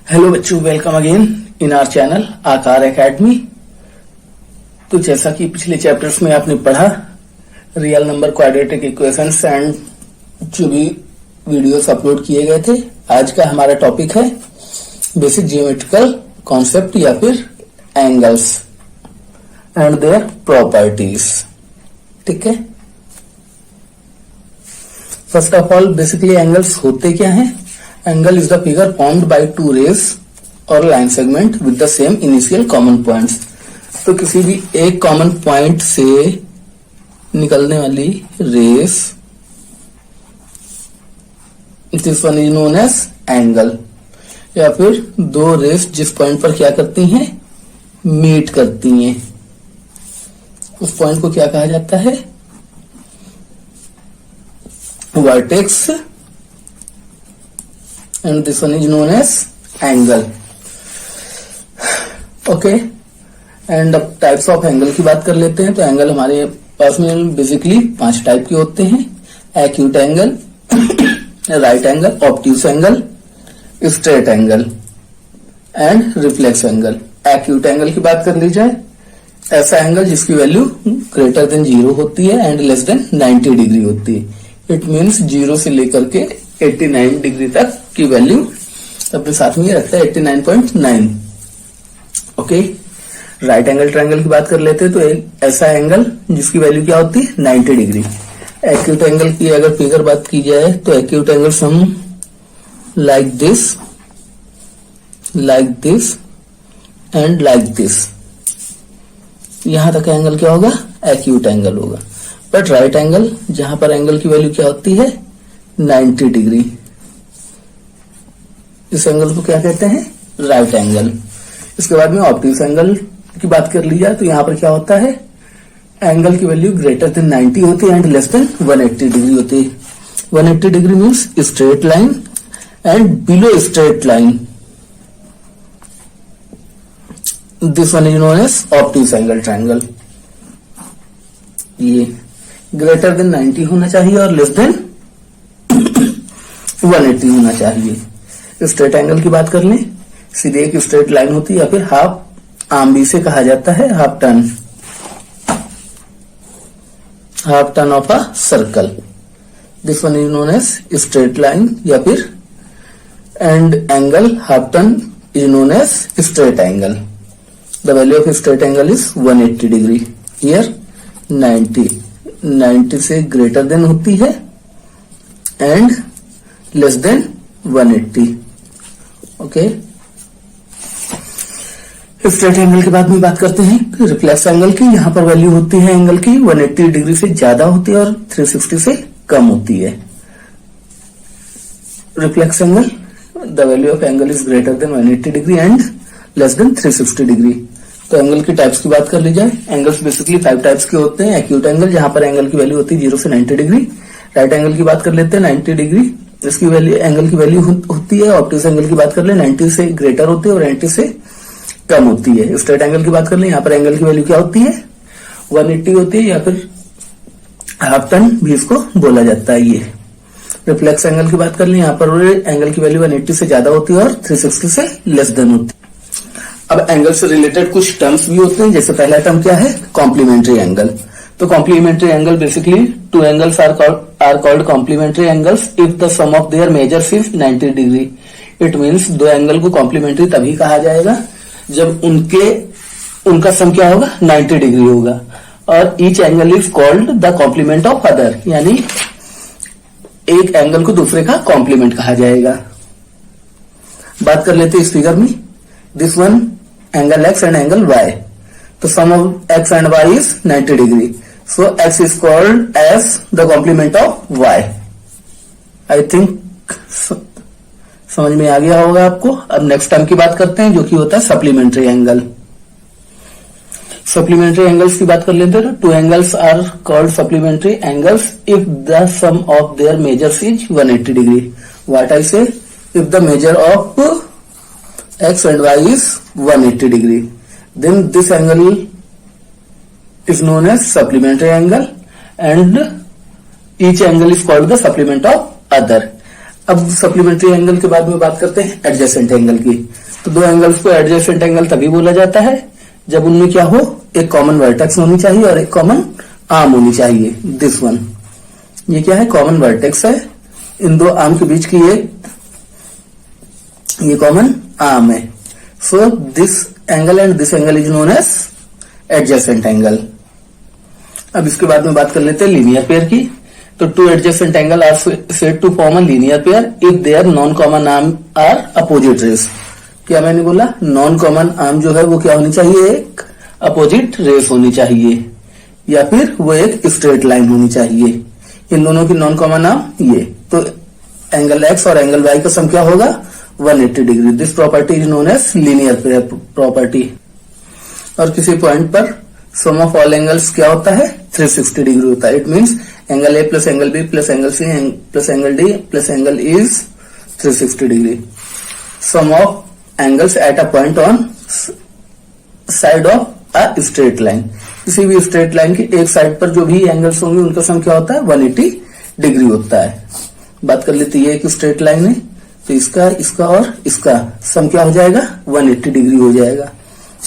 Hello बच्चों, welcome again in our channel Aakar Academy. तो जैसा कि पिछले चैप्टर्स में आपने पढ़ा real number quadratic equations and जो भी वीडियोस अपलोड किए गए थे, आज का हमारा टॉपिक है बेसिक जियोमेट्रिकल कॉन्सेप्ट या फिर एंगल्स एंड देयर प्रॉपर्टीज। ठीक है, first of all basically angles होते क्या हैं? Angle is the figure formed by two rays or line segment with the same initial common points। तो किसी भी एक कॉमन पॉइंट से निकलने वाली rays, this one is known as angle. या फिर दो रेस जिस पॉइंट पर क्या करती हैं, मीट करती हैं, उस पॉइंट को क्या कहा जाता है? Vertex, and this one is known as angle। Okay, and अब टाइप्स ऑफ एंगल की बात कर लेते हैं। तो एंगल हमारे पास में बेसिकली 5 टाइप के होते हैं: acute angle, right angle, obtuse angle, straight angle and reflex angle. Acute angle की बात कर ली जाए, ऐसा एंगल जिसकी वैल्यू ग्रेटर देन 0 होती है एंड लेस देन 90 डिग्री होती है। इट मीन्स 0 से लेकर के 89 डिग्री तक की वैल्यू अपने साथ में रखता है, 89.9। ओके, राइट एंगल ट्रायंगल की बात कर लेते हैं। तो एक ऐसा एंगल जिसकी वैल्यू क्या होती है, 90 डिग्री। एक्यूट एंगल की अगर फिगर बात की जाए तो acute angle some like this and like this, यहां तक एंगल क्या होगा, एक्यूट एंगल होगा। बट राइट एंगल, जहां पर एंगल की वैल्यू क्या होती है, 90 डिग्री, इस एंगल को क्या कहते हैं, राइट एंगल। इसके बाद में ऑब्ट्यूस एंगल की बात कर ली जाए तो यहां पर क्या होता है, एंगल की वैल्यू ग्रेटर देन 90 होती है एंड लेस देन 180 डिग्री होती है। 180 degree means straight line and below straight line, this one is known as obtuse angle triangle. ये ग्रेटर देन 90 होना चाहिए और लेस देन 180 होना चाहिए। स्ट्रेट एंगल की बात कर लें, सीधे एक स्ट्रेट लाइन होती है या फिर हाफ आर्म भी से कहा जाता है, half turn of a circle, this one is known as straight line या फिर and angle half turn is known as straight angle. The value of straight angle is 180 degree. Here 90 से greater than होती है and less than 180। Okay, straight angle के बाद में बात करते हैं रिफ्लेक्स एंगल की। यहां पर वैल्यू होती है एंगल की 180 डिग्री से ज्यादा होती है और 360 से कम होती है। Reflex angle, the value of angle is greater than 180 degree and less then 360 degree. तो एंगल की टाइप्स की बात कर ली जाए, एंगल्स बेसिकली 5 टाइप्स के होते हैं। एक्यूट एंगल, जहां पर एंगल की वैल्यू होती है 0 से 90 डिग्री। राइट एंगल की बात कर लेते हैं, 90 डिग्री इसकी वैल्यू, एंगल की वैल्यू होती है। ऑब्ट्यूस एंगल की बात कर ले, 90 से ग्रेटर होती है और 90 से कम होती है। स्ट्रेट एंगल की बात कर ले, यहाँ पर एंगल की वैल्यू क्या होती है, 180 होती है या फिर हाफ टर्न भी इसको बोला जाता है। ये रिफ्लेक्स एंगल की बात कर ले, यहाँ पर एंगल की वैल्यू 180 से ज्यादा होती है और 360 से लेस देन होती है। अब एंगल से रिलेटेड कुछ टर्म्स भी होते हैं, जैसे पहला टर्म क्या है, कॉम्प्लीमेंट्री एंगल। तो complementary angle basically two angles are called complementary angles if the sum of their measures is 90 degree. It means दो एंगल को कॉम्प्लीमेंट्री तभी कहा जाएगा जब उनका सम क्या होगा, 90 डिग्री होगा। और each angle is called the complement of other, यानी एक एंगल को दूसरे का कॉम्प्लीमेंट कहा जाएगा। बात कर लेते हैं इस फिगर में, this one angle X and angle Y. तो sum of X and Y is 90 degree, so x is called as the complement of y। I think समझ में आ गया होगा आपको। अब नेक्स्ट टर्म की बात करते हैं जो कि होता है सप्लीमेंट्री एंगल। सप्लीमेंट्री एंगल्स की बात कर लेते हैं। Two angles are called supplementary angles if the sum of their measures is 180 degree. What I say, if the measure of x and y is 180 degree, then this angle is known as supplementary angle and each angle is called the supplement of other। अब supplementary angle के बाद में बात करते हैं adjacent angle की। तो दो एंगल्स को एडजेसेंट एंगल तभी बोला जाता है जब उनमें क्या हो, एक कॉमन वर्टेक्स होनी चाहिए और एक कॉमन आर्म होनी चाहिए। दिस वन, ये क्या है, कॉमन वर्टेक्स है, इन दो आर्म के बीच की ये कॉमन आर्म है। So this angle and this angle is known as adjacent angle. अब इसके बाद में बात कर लेते हैं लीनियर पेयर की। तो two adjacent angle are said to form a linear pair if their non common arm are opposite rays. क्या मैंने बोला, नॉन कॉमन आर्म जो है वो क्या होनी चाहिए, एक अपोजिट रेस होनी चाहिए, या फिर वो एक स्ट्रेट लाइन होनी चाहिए। इन दोनों की नॉन कॉमन आर्म ये, तो एंगल एक्स और एंगल वाई का सम क्या होगा, 180 degree. This property is known as linear pair property. और किसी पॉइंट पर सम ऑफ ऑल एंगल्स क्या होता है, 360 डिग्री होता है। It means angle A plus angle B plus angle C plus angle D plus angle is 360 degree. Sum of angles at a point on side of a straight line. किसी भी straight line की एक side पर जो भी angles होंगे उनका सम क्या होता है, 180 डिग्री होता है। बात कर लेते हैं, ये एक स्ट्रेट लाइन है तो इसका और इसका सम क्या हो जाएगा, 180 डिग्री हो जाएगा।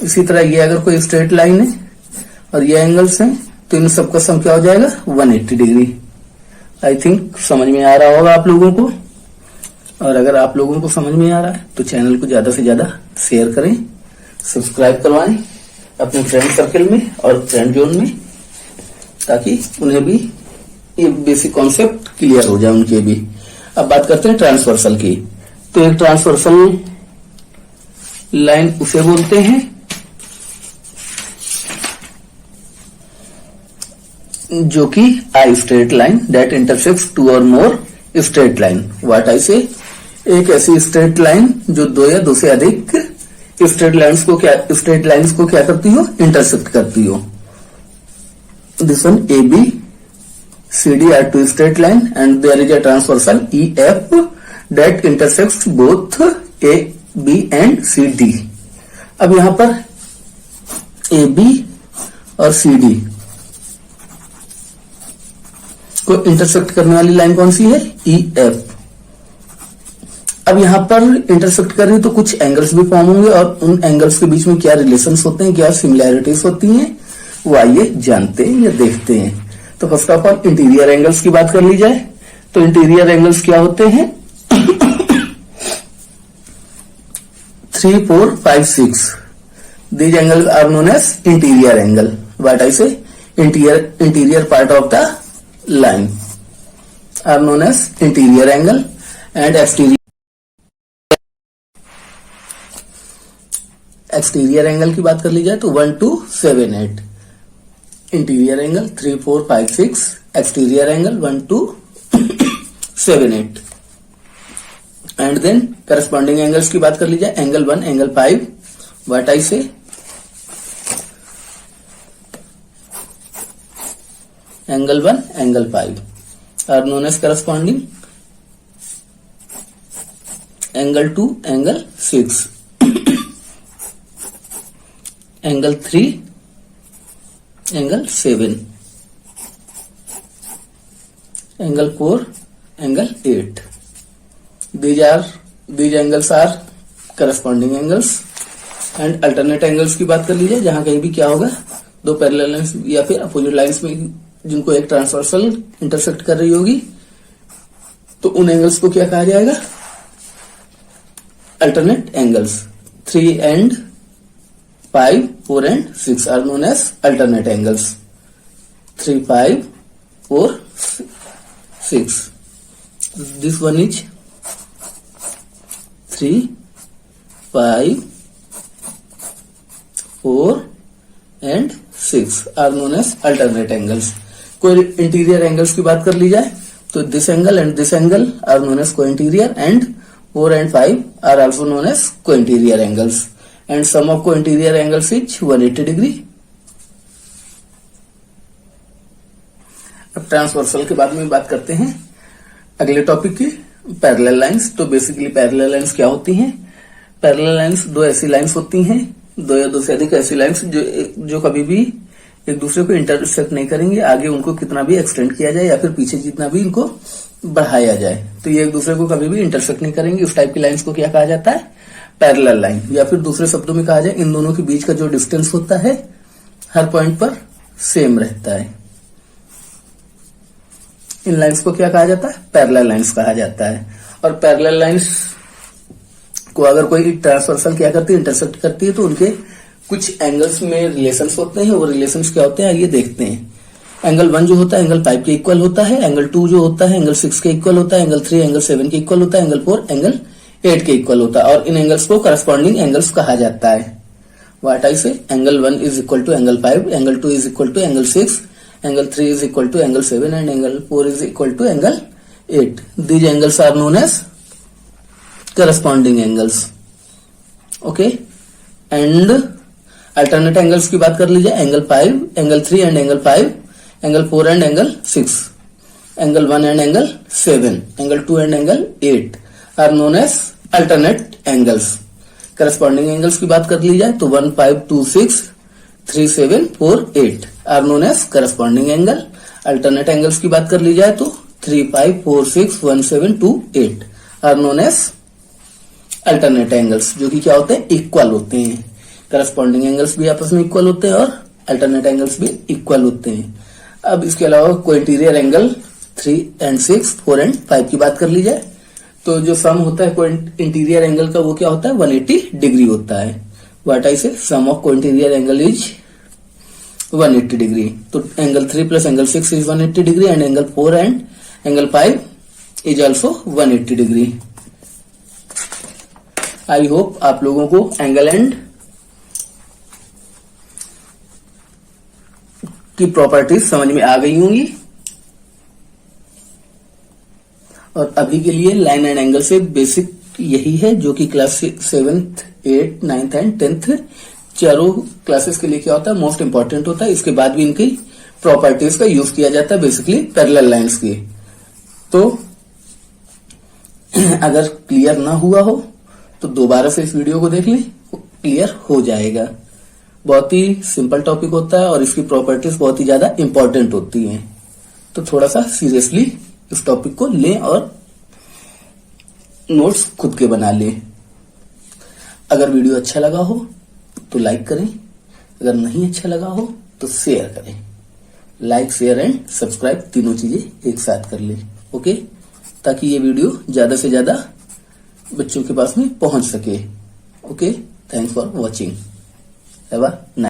इसी तरह ये अगर कोई स्ट्रेट लाइन है और ये एंगल्स हैं तो इन सबका सम क्या हो जाएगा, 180 डिग्री। आई थिंक समझ में आ रहा होगा आप लोगों को। और अगर आप लोगों को समझ में आ रहा है तो चैनल को ज्यादा से ज्यादा शेयर करें, सब्सक्राइब करवाएं अपने फ्रेंड सर्कल में और फ्रेंड जोन में, ताकि उन्हें भी ये बेसिक कॉन्सेप्ट क्लियर हो जाए उनके भी। अब बात करते हैं ट्रांसवर्सल की। तो एक ट्रांसवर्सल लाइन उसे बोलते हैं जो कि I straight line that intersects two or more straight line. What I say, एक ऐसी स्ट्रेट लाइन जो दो या दो से अधिक स्ट्रेट लाइंस को क्या करती हो, इंटरसेक्ट करती हो। This one A B C D are two straight line and there is a transversal E F that intersects both A B and C D. अब यहां पर ए बी और सी डी को इंटरसेक्ट करने वाली line कौन सी है, E F. अब यहां पर इंटरसेक्ट कर रही तो कुछ एंगल्स भी फॉर्म होंगे और उन एंगल्स के बीच में क्या रिलेशंस होते हैं, क्या सिमिलैरिटीज होती हैं, वो आइए जानते हैं या देखते हैं। तो first of all interior angles की बात कर ली जाए तो इंटीरियर एंगल्स क्या होते हैं, 3, 4, 5, 6 these angles are known as interior angle. What I say, interior part of the line are known as interior angle and exterior angle की बात कर ली जाए तो 1 to 7, 8 interior angle, 3, 4, 5, 6 exterior angle 1 to 7, 8 and then corresponding angles की बात कर ली जाए, angle 1, angle 5, what I say, angle 1, angle 5 are known as corresponding, angle 2, angle 6, angle 3, angle 7, angle 4, angle 8. These angles are corresponding angles and alternate angles की बात कर लीजिए जहां कहीं भी क्या होगा, दो पैरेलल लाइंस या फिर अपोजिट लाइंस में जिनको एक ट्रांसवर्सल इंटरसेक्ट कर रही होगी तो उन एंगल्स को क्या कहा जाएगा, alternate angles. 3 and 5, 4 and 6 are known as alternate angles. 3, 5, 4, 6. This one is 3, 5, 4 and 6 are known as alternate angles. कोई इंटीरियर एंगल्स की बात कर ली जाए तो this angle and this angle are known as cointerior and 4 and 5 are also known as cointerior angles and sum of cointerior angles is 180 degree. अब transversal के बाद में बात करते हैं अगले टॉपिक की, पैरेलल लाइंस। तो बेसिकली पैरेलल लाइंस क्या होती हैं, पैरेलल लाइंस दो ऐसी लाइंस होती हैं, दो या दो से अधिक ऐसी लाइंस जो कभी भी एक दूसरे को इंटरसेक्ट नहीं करेंगे, आगे उनको कितना भी एक्सटेंड किया जाए या फिर पीछे जितना भी इनको बढ़ाया जाए, तो ये एक दूसरे को कभी भी इंटरसेक्ट नहीं करेंगे। उस टाइप की लाइंस को क्या कहा जाता है? Parallel line. या फिर दूसरे शब्दों में कहा जाए, इन दोनों के बीच का जो डिस्टेंस होता है हर पॉइंट पर सेम रहता है। इन लाइंस को क्या कहा जाता है? पैरेलल लाइंस कहा जाता है। और पैरेलल लाइंस को अगर कोई ट्रांसवर्सल क्या करती है, इंटरसेक्ट करती है, तो उनके कुछ एंगल्स में रिलेशंस होते हैं। वो रिलेशंस क्या होते हैं आइए देखते हैं। एंगल 1 जो होता है एंगल 5 के इक्वल होता है, एंगल 2 जो होता है एंगल 6 के इक्वल होता है, एंगल 3 एंगल 7 के इक्वल होता है, एंगल 4 एंगल 8 के इक्वल होता है। और इन एंगल्स को करस्पॉन्डिंग एंगल्स कहा जाता है। What I say? Angle 1 is equal to angle 5, angle 2 is equal to angle 6, angle 3 is equal to angle 7 and angle 4 is equal to angle 8। These angles are known as corresponding angles. Okay, and alternate angles की बात कर लीजिए। Angle 5, angle 3 and angle 5, angle 4 and angle 6, angle 1 and angle 7, angle 2 and angle 8 are known as alternate angles. Corresponding angles की बात कर ली जाए तो 1, 5, 2, 6, 3, 7, 4, 8 are known as corresponding angle. Alternate angles की बात कर ली जाए तो 3, 5, 4, 6, 1, 7, 2, 8 are known as alternate angles, जो कि क्या होते हैं? इक्वल होते हैं। करस्पॉन्डिंग एंगल्स भी आपस में इक्वल होते हैं और अल्टरनेट एंगल्स भी इक्वल होते हैं। अब इसके अलावा कोइंटीरियर एंगल 3 एंड 6, 4 एंड 5 की बात कर ली जाए तो जो सम होता है इंटीरियर एंगल का वो क्या होता है? 180 डिग्री होता है। व्हाट आई से? सम of co-interior angle is 180 degree. तो angle 3 plus angle 6 is 180 degree and angle 4 and angle 5 is also 180 degree. I hope आप लोगों को एंगल एंड की प्रॉपर्टीज समझ में आ गई होंगी। और अभी के लिए लाइन एंड एंगल से बेसिक यही है, जो कि class 7th, 8th, 9th and 10th चारों क्लासेस के लिए क्या होता है? मोस्ट इंपॉर्टेंट होता है। इसके बाद भी इनकी प्रॉपर्टीज का यूज किया जाता है, बेसिकली पैरेलल लाइंस की। तो अगर क्लियर ना हुआ हो तो दोबारा से इस वीडियो को देख लें, क्लियर हो जाएगा। बहुत ही सिंपल टॉपिक होता है और इसकी प्रॉपर्टीज बहुत ही ज्यादा इंपॉर्टेंट होती हैं। तो थोड़ा सा सीरियसली इस टॉपिक को लें और नोट्स खुद के बना लें। अगर वीडियो अच्छा लगा हो तो लाइक करें, अगर नहीं अच्छा लगा हो तो शेयर करें। लाइक, शेयर एंड सब्सक्राइब तीनों चीजें एक साथ कर लें, ओके, ताकि ये वीडियो ज्यादा से ज्यादा बच्चों के पास में पहुंच सके। Okay, thanks for watching. Have a nice